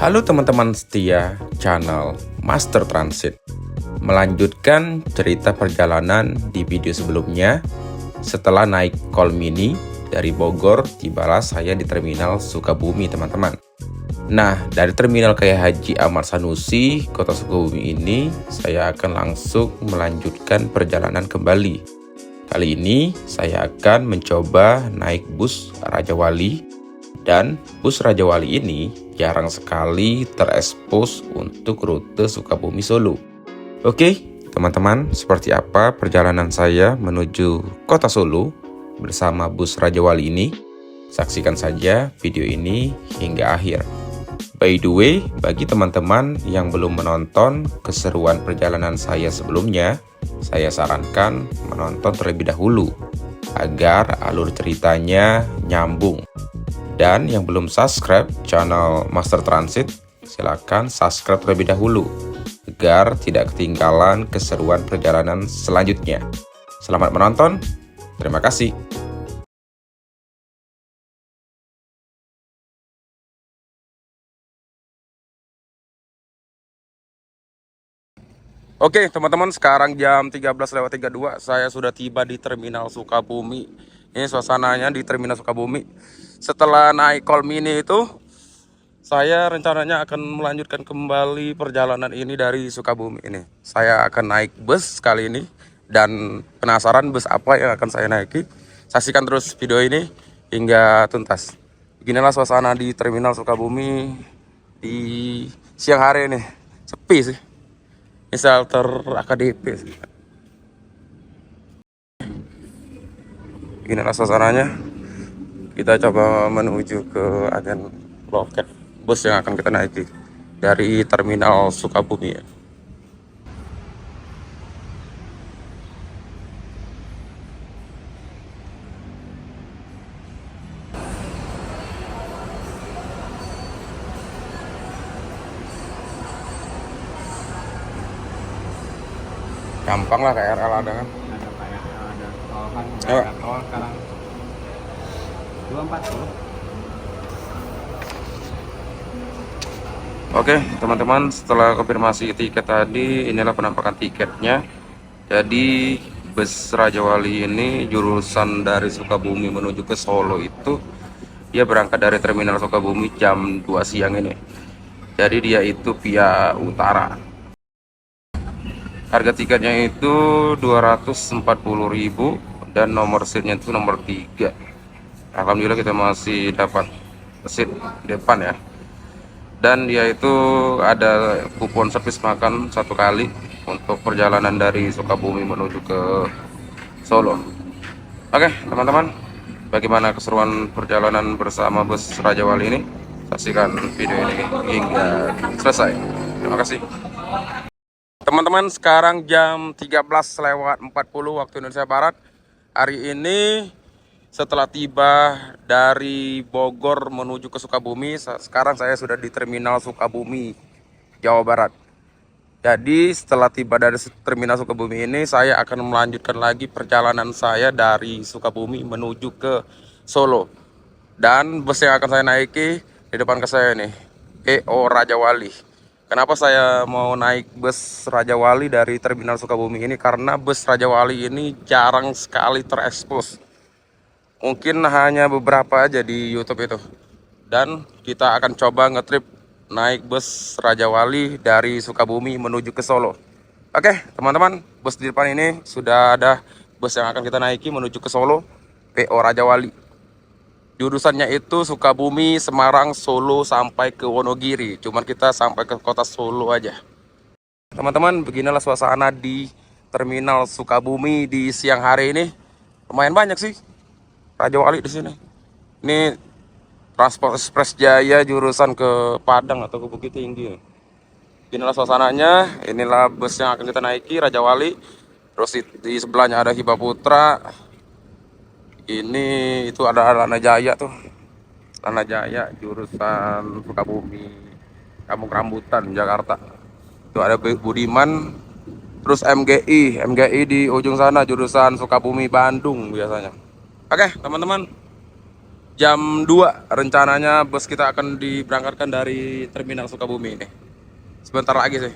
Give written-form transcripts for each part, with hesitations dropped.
Halo teman-teman setia channel Master Transit. Melanjutkan cerita perjalanan di video sebelumnya. Setelah naik Call Mini dari Bogor, tibalah saya di Terminal Sukabumi, teman-teman. Nah, dari Terminal K. Haji Ahmad Sanusi, Kota Sukabumi ini, saya akan langsung melanjutkan perjalanan kembali. Kali ini, saya akan mencoba naik bus Raja Wali. Dan bus Raja Wali ini jarang sekali terekspos untuk rute Sukabumi Solo. Oke, teman-teman, seperti apa perjalanan saya menuju kota Solo bersama bus Raja Wali ini? Saksikan saja video ini hingga akhir. By the way, bagi teman-teman yang belum menonton keseruan perjalanan saya sebelumnya, saya sarankan menonton terlebih dahulu agar alur ceritanya nyambung. Dan yang belum subscribe channel Master Transit, silakan subscribe terlebih dahulu agar tidak ketinggalan keseruan perjalanan selanjutnya. Selamat menonton, terima kasih. Oke teman-teman, sekarang jam 13:32, saya sudah tiba di Terminal Sukabumi. Ini suasananya di Terminal Sukabumi. Setelah naik Call Mini itu, saya rencananya akan melanjutkan kembali perjalanan ini dari Sukabumi ini. Saya akan naik bus kali ini, dan penasaran bus apa yang akan saya naiki? Saksikan terus video ini hingga tuntas. Beginilah suasana di Terminal Sukabumi di siang hari ini. Sepi sih. Ini shelter AKDP sih. Beginilah suasananya. Kita coba menuju ke agen loket bus yang akan kita naiki dari Terminal Sukabumi ya. Gampang lah KRL ada kan. Ada kayak ada tol kan, Ayo. ada tol sekarang 240. Oke teman-teman, setelah konfirmasi tiket tadi, inilah penampakan tiketnya. Jadi bus Raja Wali ini jurusan dari Sukabumi menuju ke Solo itu, dia berangkat dari Terminal Sukabumi jam 2 siang ini. Jadi dia itu via utara. Harga tiketnya itu 240.000 dan nomor seatnya itu nomor 3. Alhamdulillah kita masih dapat seat depan ya. Dan dia itu ada kupon servis makan 1 kali untuk perjalanan dari Sukabumi menuju ke Solo. Oke teman-teman, bagaimana keseruan perjalanan bersama bus Raja Wali ini? Saksikan video ini hingga selesai. Terima kasih. Teman-teman, sekarang jam 13:40 waktu Indonesia Barat. Hari ini setelah tiba dari Bogor menuju ke Sukabumi, sekarang saya sudah di Terminal Sukabumi, Jawa Barat. Jadi setelah tiba dari Terminal Sukabumi ini, saya akan melanjutkan lagi perjalanan saya dari Sukabumi menuju ke Solo. Dan bus yang akan saya naiki di depan ke saya nih, PO Raja Wali. Kenapa saya mau naik bus Raja Wali dari Terminal Sukabumi ini? Karena bus Raja Wali ini jarang sekali terekspos. Mungkin hanya beberapa aja di YouTube itu. Dan kita akan coba ngetrip naik bus Raja Wali dari Sukabumi menuju ke Solo. Oke teman-teman, bus di depan ini sudah ada bus yang akan kita naiki menuju ke Solo, PO Raja Wali. Jurusannya itu Sukabumi, Semarang, Solo sampai ke Wonogiri. Cuman kita sampai ke kota Solo aja. Teman-teman, beginilah suasana di Terminal Sukabumi di siang hari ini. Lumayan banyak sih Raja Wali di sini. Ini Transport Express Jaya jurusan ke Padang atau ke Bukit Tinggi. Inilah suasananya. Inilah bus yang akan kita naiki, Raja Wali. Terus di sebelahnya ada Hiba Putra. Ini itu ada Lana Jaya tuh. Lana Jaya jurusan Sukabumi, Kampung Rambutan, Jakarta. Itu ada Budiman. Terus MGI di ujung sana jurusan Sukabumi, Bandung biasanya. Oke teman-teman, Jam 2 rencananya bus kita akan diberangkatkan dari Terminal Sukabumi ini. Sebentar lagi sih.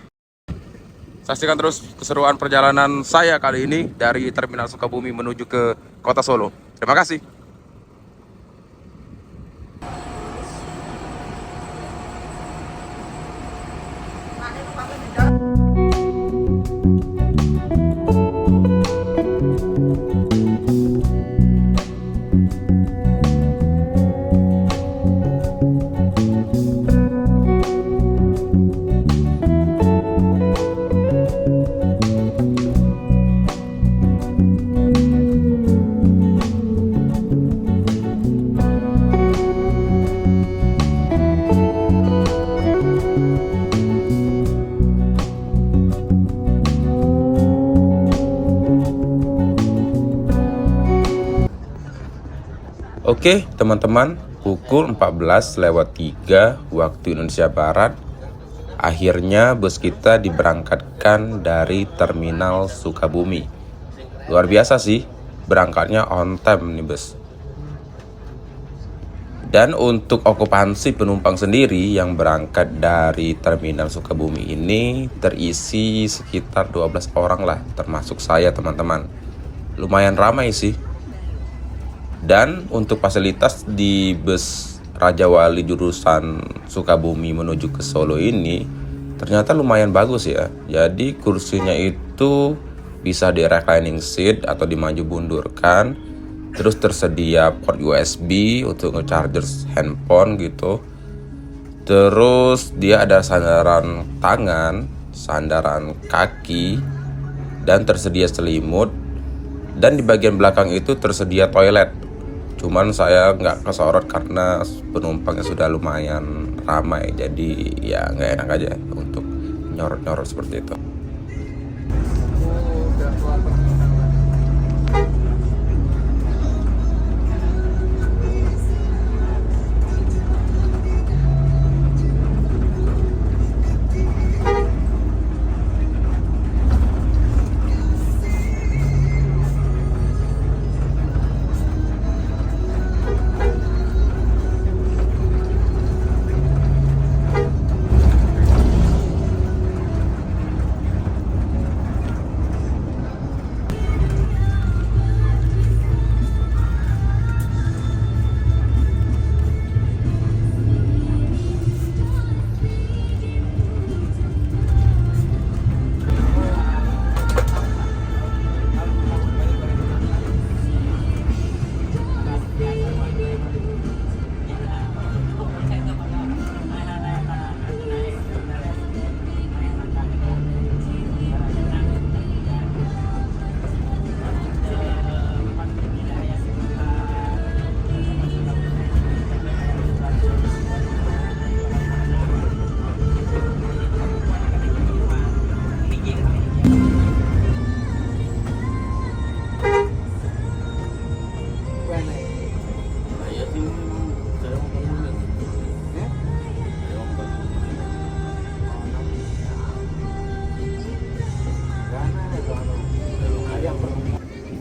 Saksikan terus keseruan perjalanan saya kali ini dari Terminal Sukabumi menuju ke Kota Solo. Terima kasih. Oke teman-teman, pukul 14:03 waktu Indonesia Barat, akhirnya bus kita diberangkatkan dari Terminal Sukabumi. Luar biasa sih, berangkatnya on time nih bus. Dan untuk okupansi penumpang sendiri yang berangkat dari Terminal Sukabumi ini terisi sekitar 12 orang lah, termasuk saya teman-teman. Lumayan ramai sih. Dan untuk fasilitas di bus Raja Wali jurusan Sukabumi menuju ke Solo ini ternyata lumayan bagus ya. Jadi kursinya itu bisa di reclining seat atau dimaju bundurkan. Terus tersedia port USB untuk nge-charger handphone gitu. Terus dia ada sandaran tangan, sandaran kaki, dan tersedia selimut. Dan di bagian belakang itu tersedia toilet. Cuman saya nggak kesorot karena penumpangnya sudah lumayan ramai, jadi ya nggak enak aja untuk nyorot-nyorot seperti itu.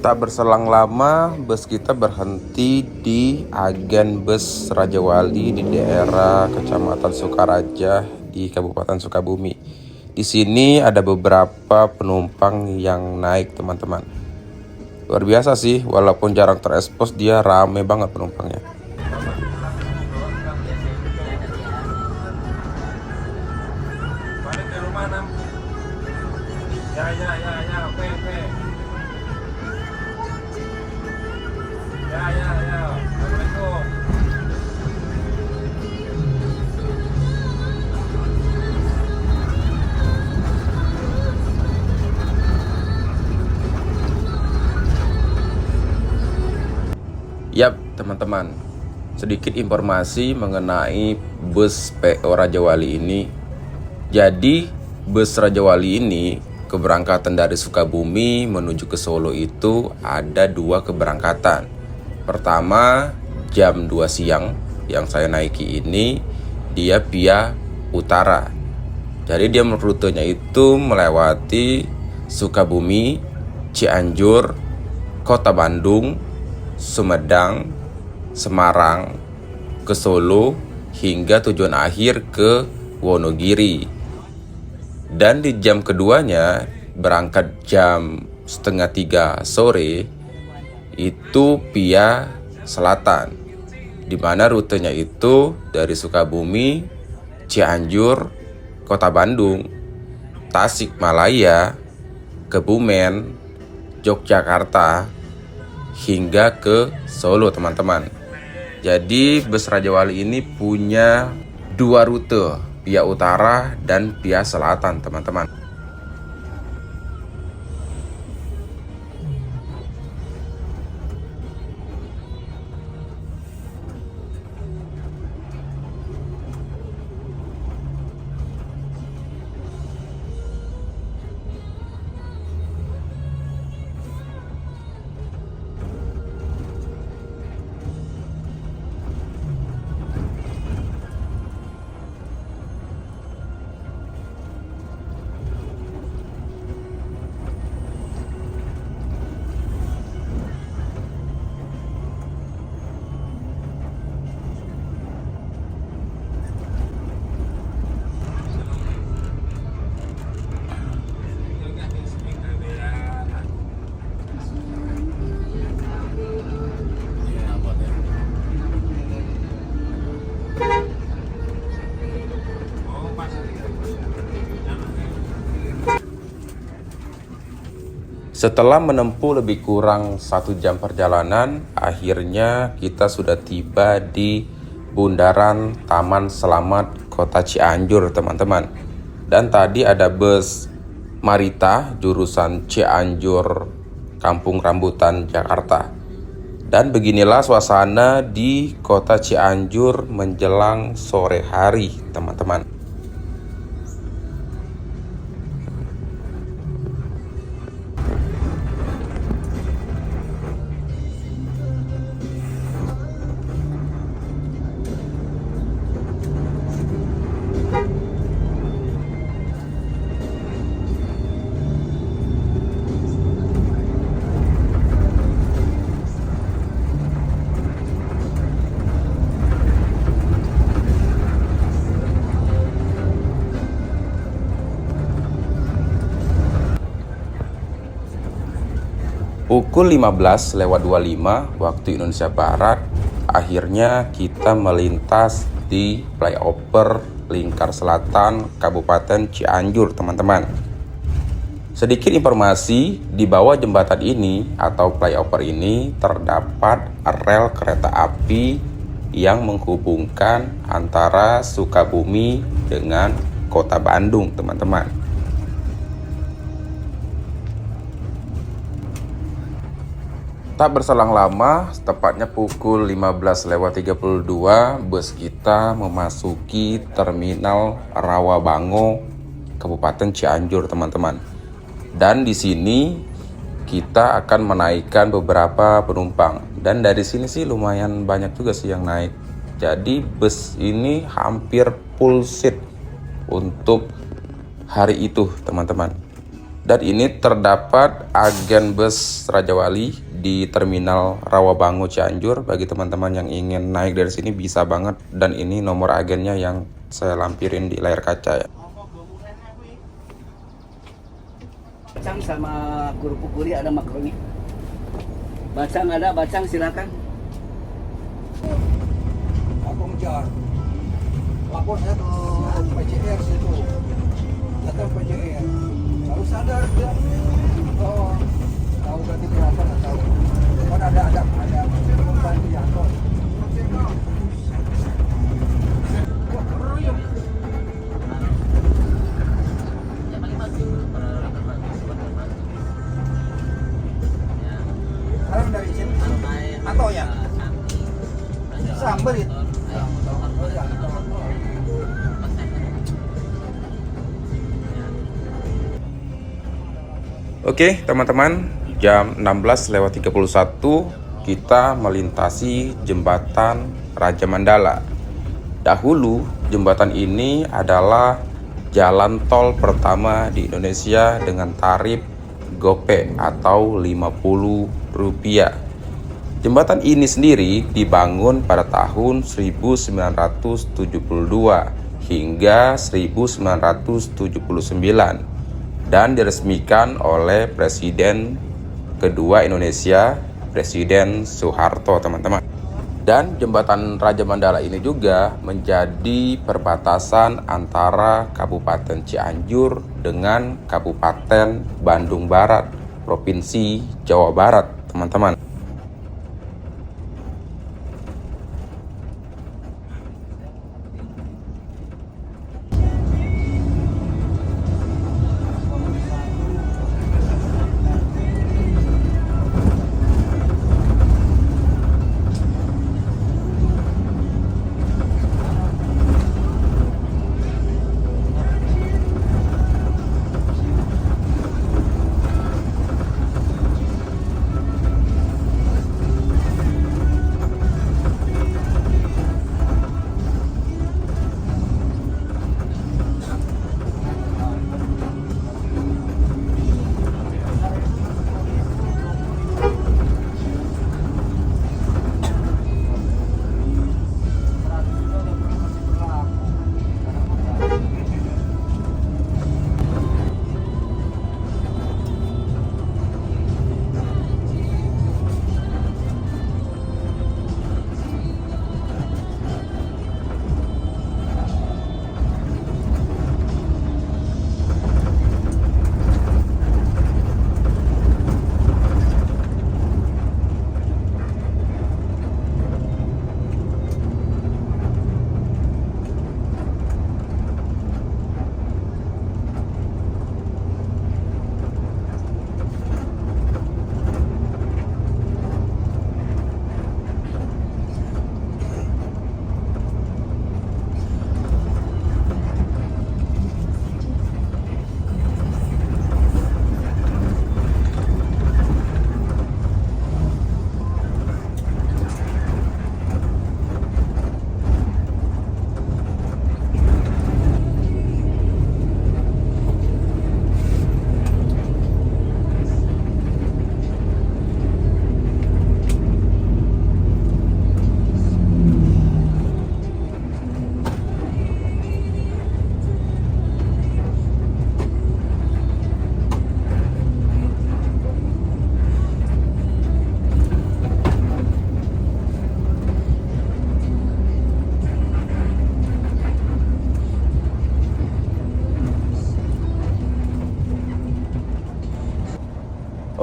Tak berselang lama, bus kita berhenti di agen bus Raja Wali di daerah Kecamatan Sukaraja di Kabupaten Sukabumi. Di sini ada beberapa penumpang yang naik, teman-teman. Luar biasa sih, walaupun jarang terekspos, dia rame banget penumpangnya. Balik ke rumah, Nam. Ya, oke. Ya, Assalamualaikum. Yap, teman-teman, sedikit informasi mengenai bus PO Raja Wali ini. Jadi, bus Raja Wali ini keberangkatan dari Sukabumi menuju ke Solo itu ada 2 keberangkatan. Pertama, jam 2 siang yang saya naiki ini, dia via utara. Jadi dia rutenya itu melewati Sukabumi, Cianjur, Kota Bandung, Sumedang, Semarang ke Solo hingga tujuan akhir ke Wonogiri. Dan di jam keduanya berangkat jam setengah 3 sore itu via selatan, di mana rutenya itu dari Sukabumi, Cianjur, Kota Bandung, Tasikmalaya, Kebumen, Yogyakarta, hingga ke Solo teman-teman. Jadi bus Raja Wali ini punya 2 rute, via utara dan via selatan teman-teman. Setelah menempuh lebih kurang 1 jam perjalanan, akhirnya kita sudah tiba di Bundaran Taman Selamat Kota Cianjur teman-teman. Dan tadi ada bus Marita jurusan Cianjur Kampung Rambutan Jakarta. Dan beginilah suasana di Kota Cianjur menjelang sore hari teman-teman. Pukul 15.25 waktu Indonesia Barat, akhirnya kita melintas di flyover Lingkar Selatan Kabupaten Cianjur teman-teman. Sedikit informasi, di bawah jembatan ini atau flyover ini terdapat rel kereta api yang menghubungkan antara Sukabumi dengan Kota Bandung teman-teman. Tak berselang lama, tepatnya pukul 15.32, bus kita memasuki Terminal Rawabango, Kabupaten Cianjur, teman-teman. Dan di sini kita akan menaikkan beberapa penumpang. Dan dari sini sih lumayan banyak juga sih yang naik. Jadi bus ini hampir full seat untuk hari itu, teman-teman. Dan ini terdapat agen bus Raja Wali di Terminal Rawabango Cianjur. Bagi teman-teman yang ingin naik dari sini bisa banget. Dan ini nomor agennya yang saya lampirin di layar kaca ya. Bacang sama kerupuk gurih ada makaroni. Bacang ada, bacang silakan. Aku ngejar. Lapor saya ke PJR situ. Datang PJR. Baru sadar dia. Oh, tahu ganti berapa nggak tahu. Kan ada penumpang di jatuh. Sekarang dari sini atau ya? Sambil itu. Oke teman-teman, jam 16.31 kita melintasi jembatan Raja Mandala. Dahulu jembatan ini adalah jalan tol pertama di Indonesia dengan tarif gope atau Rp50. Jembatan ini sendiri dibangun pada tahun 1972 hingga 1979 dan diresmikan oleh Presiden kedua Indonesia, Presiden Soeharto, teman-teman. Dan jembatan Raja Mandala ini juga menjadi perbatasan antara Kabupaten Cianjur dengan Kabupaten Bandung Barat, Provinsi Jawa Barat, teman-teman.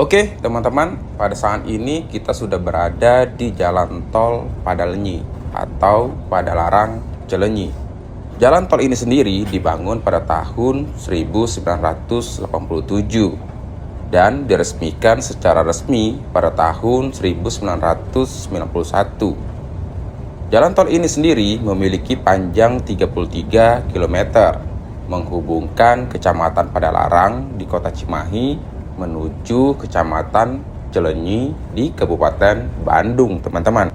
Oke teman-teman, pada saat ini kita sudah berada di jalan tol Padalenyi atau Padalarang Cileunyi. Jalan tol ini sendiri dibangun pada tahun 1987 dan diresmikan secara resmi pada tahun 1991. Jalan tol ini sendiri memiliki panjang 33 km, menghubungkan Kecamatan Padalarang di Kota Cimahi menuju Kecamatan Cileunyi di Kabupaten Bandung, teman-teman.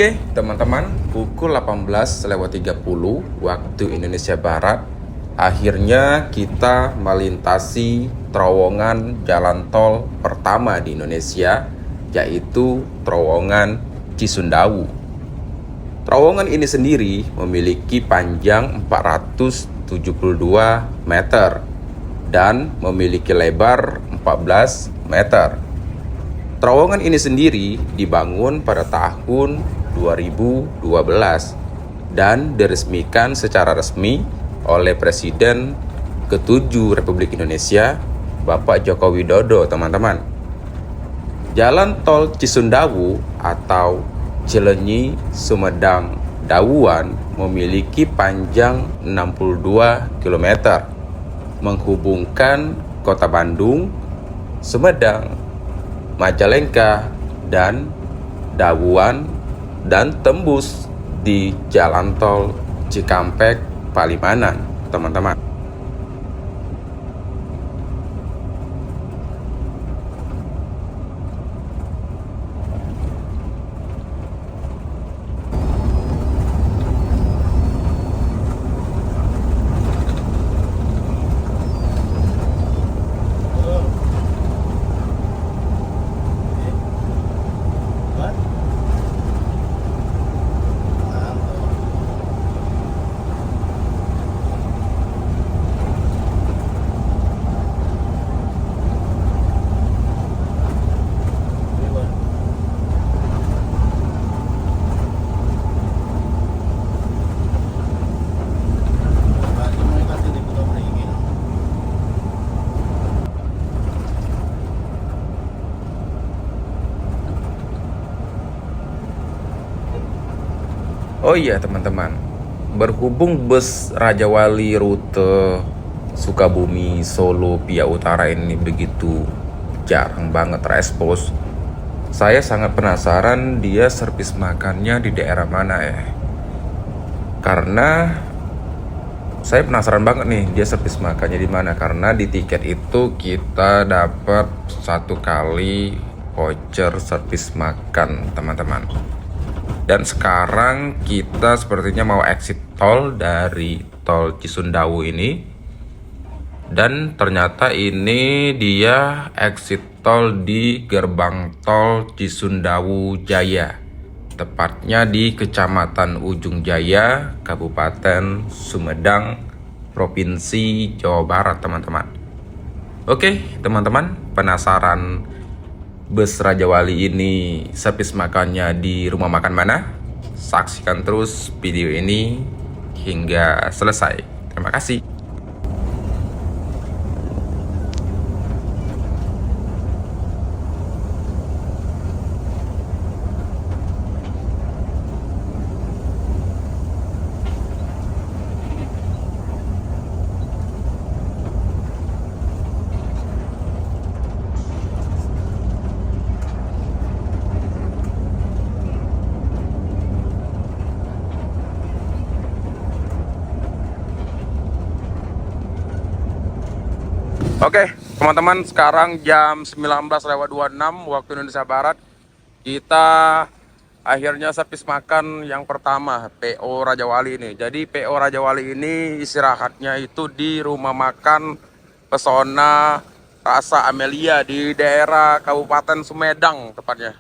Oke, teman-teman, pukul 18.30 waktu Indonesia Barat, akhirnya kita melintasi terowongan jalan tol pertama di Indonesia, yaitu terowongan Cisundawu. Terowongan ini sendiri memiliki panjang 472 meter dan memiliki lebar 14 meter. Terowongan ini sendiri dibangun pada tahun 2012 dan diresmikan secara resmi oleh Presiden ke-7 Republik Indonesia, Bapak Joko Widodo, teman-teman. Jalan tol Cisundawu atau Cileunyi Sumedang Dawuan memiliki panjang 62 km, menghubungkan Kota Bandung, Sumedang, Majalengka, dan Dawuan, dan tembus di jalan tol Cikampek Palimanan, teman-teman. Oh iya teman-teman, berhubung bus Raja Wali rute Sukabumi, Solo, Pia Utara ini begitu jarang banget terekspos, saya sangat penasaran dia servis makannya di daerah mana ya. Karena saya penasaran banget nih dia servis makannya di mana, karena di tiket itu kita dapat 1 kali voucher servis makan, teman-teman. Dan sekarang kita sepertinya mau exit tol dari tol Cisundawu ini. Dan ternyata ini dia exit tol di gerbang tol Cisundawu Jaya. Tepatnya di Kecamatan Ujung Jaya, Kabupaten Sumedang, Provinsi Jawa Barat, teman-teman. Oke, teman-teman, penasaran bus Raja Wali ini servis makannya di rumah makan mana? Saksikan terus video ini hingga selesai. Terima kasih. Oke, teman-teman, sekarang jam 19.26 waktu Indonesia Barat. Kita akhirnya servis makan yang pertama, PO Raja Wali ini. Jadi PO Raja Wali ini istirahatnya itu di rumah makan Pesona Rasa Amelia di daerah Kabupaten Sumedang tepatnya.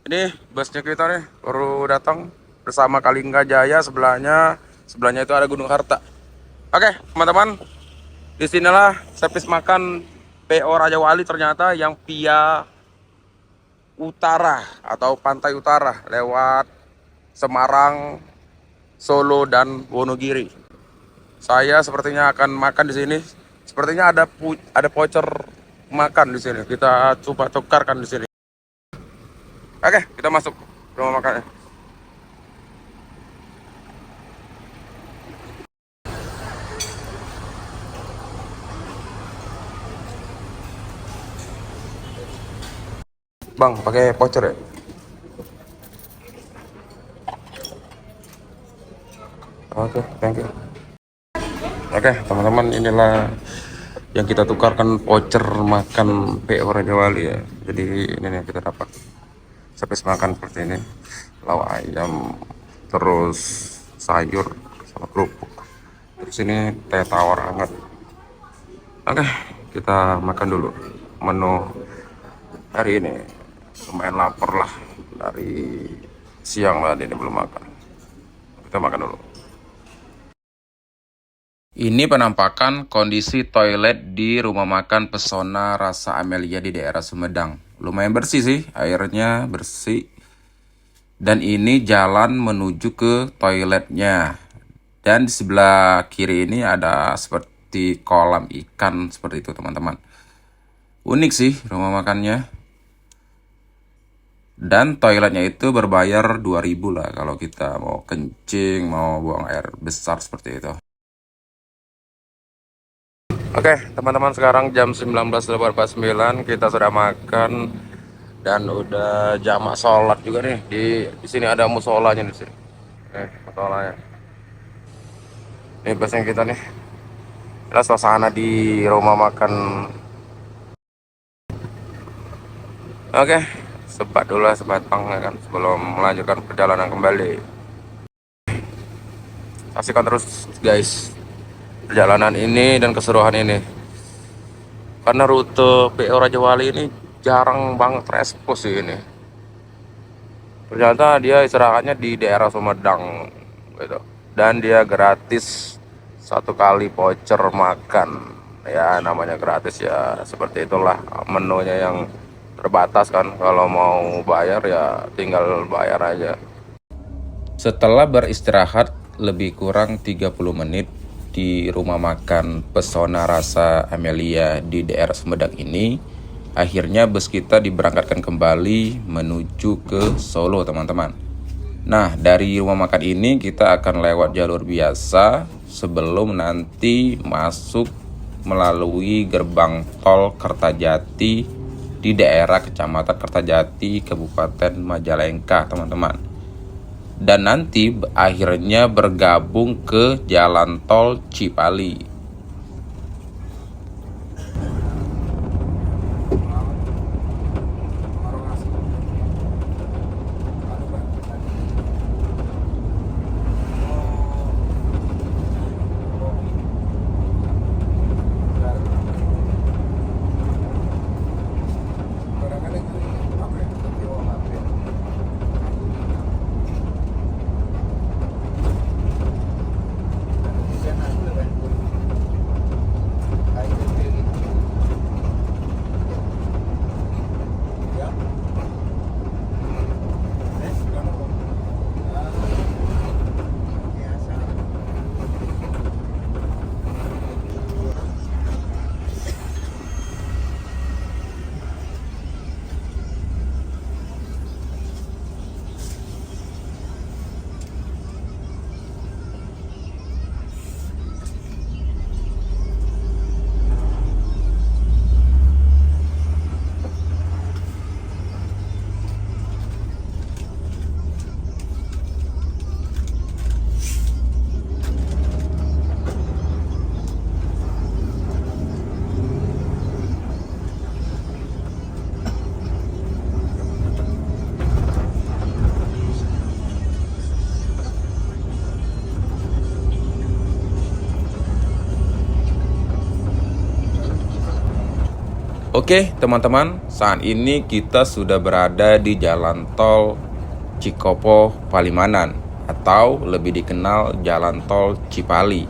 Ini busnya kita nih baru datang bersama Kalingga Jaya, sebelahnya itu ada Gunung Harta. Oke, teman-teman, disinilah servis makan PO Raja Wali ternyata yang via utara atau pantai utara lewat Semarang, Solo, dan Wonogiri. Saya sepertinya akan makan di sini. Sepertinya ada voucher makan di sini. Kita coba tukarkan di sini. Oke, kita masuk rumah makannya. Bang, pakai voucher ya? Oke, thank you. Oke, teman-teman, inilah yang kita tukarkan voucher makan PO Raja Wali ya. Jadi ini nih kita dapat servis makan seperti ini, lauk ayam, terus sayur sama kerupuk, terus ini teh tawar hangat. Oke, kita makan dulu menu hari ini. Lumayan lapar lah, dari siang lah ini belum makan. Kita makan dulu. Ini penampakan kondisi toilet di rumah makan Pesona Rasa Amelia di daerah Sumedang. Lumayan bersih sih, airnya bersih. Dan ini jalan menuju ke toiletnya. Dan di sebelah kiri ini ada seperti kolam ikan seperti itu teman-teman. Unik sih rumah makannya. Dan toiletnya itu berbayar 2.000 lah kalau kita mau kencing, mau buang air besar seperti itu. Oke, teman-teman, sekarang jam 19.49, kita sudah makan dan udah jamak sholat juga nih. Di sini ada musolanya di sini. Musolanya. Ini biasanya kita nih. Kita suasana di rumah makan. Oke, sebat dulu lah, sebatang ya kan, sebelum melanjutkan perjalanan kembali. Saksikan terus guys perjalanan ini dan keseruan ini, karena rute PO Raja Wali ini jarang banget terekspos sih ini. Ternyata dia istirahatnya di daerah Sumedang gitu, dan dia gratis 1 kali voucher makan. Ya namanya gratis ya, seperti itulah menunya yang terbatas kan. Kalau mau bayar ya tinggal bayar aja. Setelah beristirahat lebih kurang 30 menit di rumah makan Pesona Rasa Amelia di daerah Sumedang ini, akhirnya bus kita diberangkatkan kembali menuju ke Solo teman-teman. Nah, dari rumah makan ini kita akan lewat jalur biasa sebelum nanti masuk melalui gerbang tol Kertajati di daerah Kecamatan Kertajati, Kabupaten Majalengka teman-teman. Dan nanti akhirnya bergabung ke jalan tol Cipali. Oke teman-teman, saat ini kita sudah berada di jalan tol Cikopo Palimanan, atau lebih dikenal jalan tol Cipali.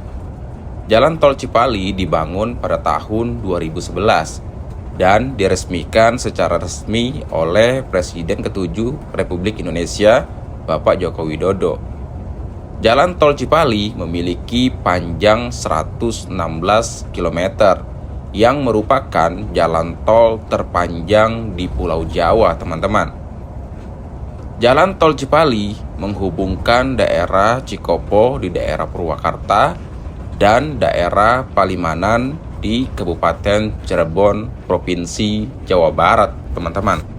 Jalan tol Cipali dibangun pada tahun 2011 dan diresmikan secara resmi oleh Presiden ke-7 Republik Indonesia, Bapak Joko Widodo. Jalan tol Cipali memiliki panjang 116 km yang merupakan jalan tol terpanjang di Pulau Jawa, teman-teman. Jalan tol Cipali menghubungkan daerah Cikopo di daerah Purwakarta dan daerah Palimanan di Kabupaten Cirebon, Provinsi Jawa Barat, teman-teman.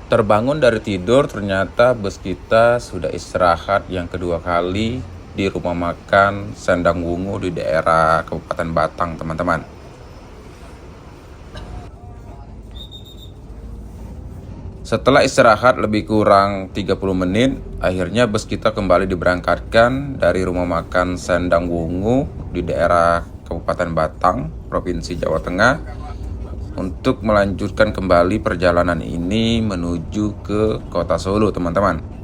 Terbangun dari tidur, ternyata bus kita sudah istirahat yang kedua kali di rumah makan Sendang Wungu di daerah Kabupaten Batang, teman-teman. Setelah istirahat lebih kurang 30 menit, akhirnya bus kita kembali diberangkatkan dari rumah makan Sendang Wungu di daerah Kabupaten Batang, Provinsi Jawa Tengah, untuk melanjutkan kembali perjalanan ini menuju ke kota Solo, teman-teman.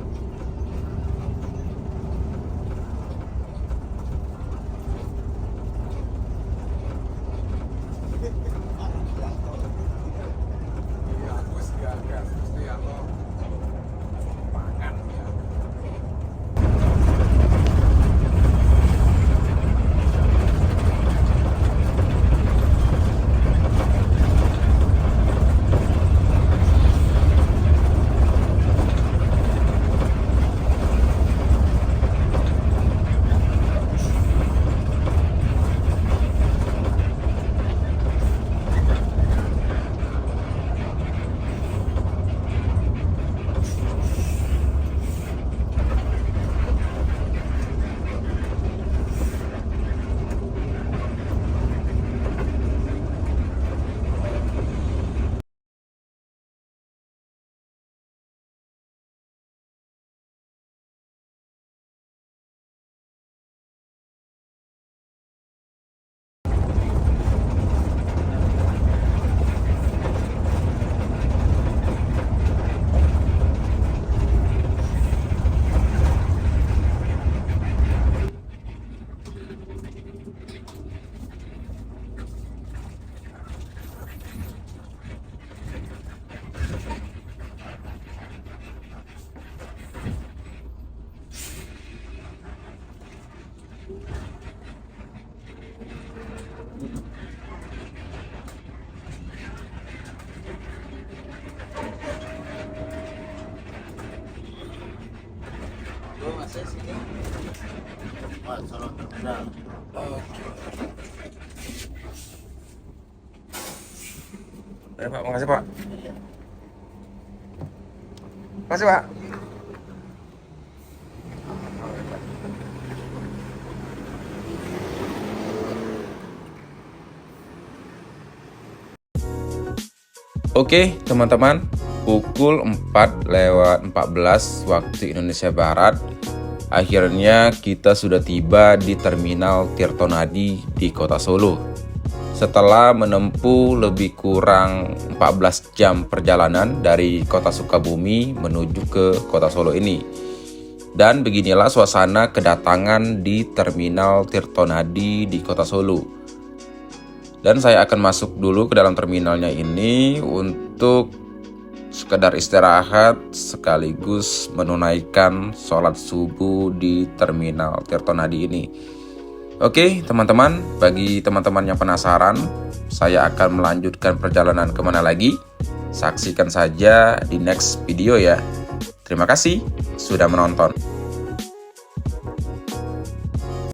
Ya, Pak, makasih, Pak. Makasih, Pak. Oke, teman-teman, pukul 4:14 waktu Indonesia Barat, akhirnya kita sudah tiba di Terminal Tirtonadi di kota Solo. Setelah menempuh lebih kurang 14 jam perjalanan dari kota Sukabumi menuju ke kota Solo ini. Dan beginilah suasana kedatangan di Terminal Tirtonadi di kota Solo. Dan saya akan masuk dulu ke dalam terminalnya ini untuk sekedar istirahat sekaligus menunaikan sholat subuh di Terminal Tirtonadi ini. Oke, teman-teman, bagi teman-teman yang penasaran, saya akan melanjutkan perjalanan kemana lagi. Saksikan saja di next video ya. Terima kasih sudah menonton.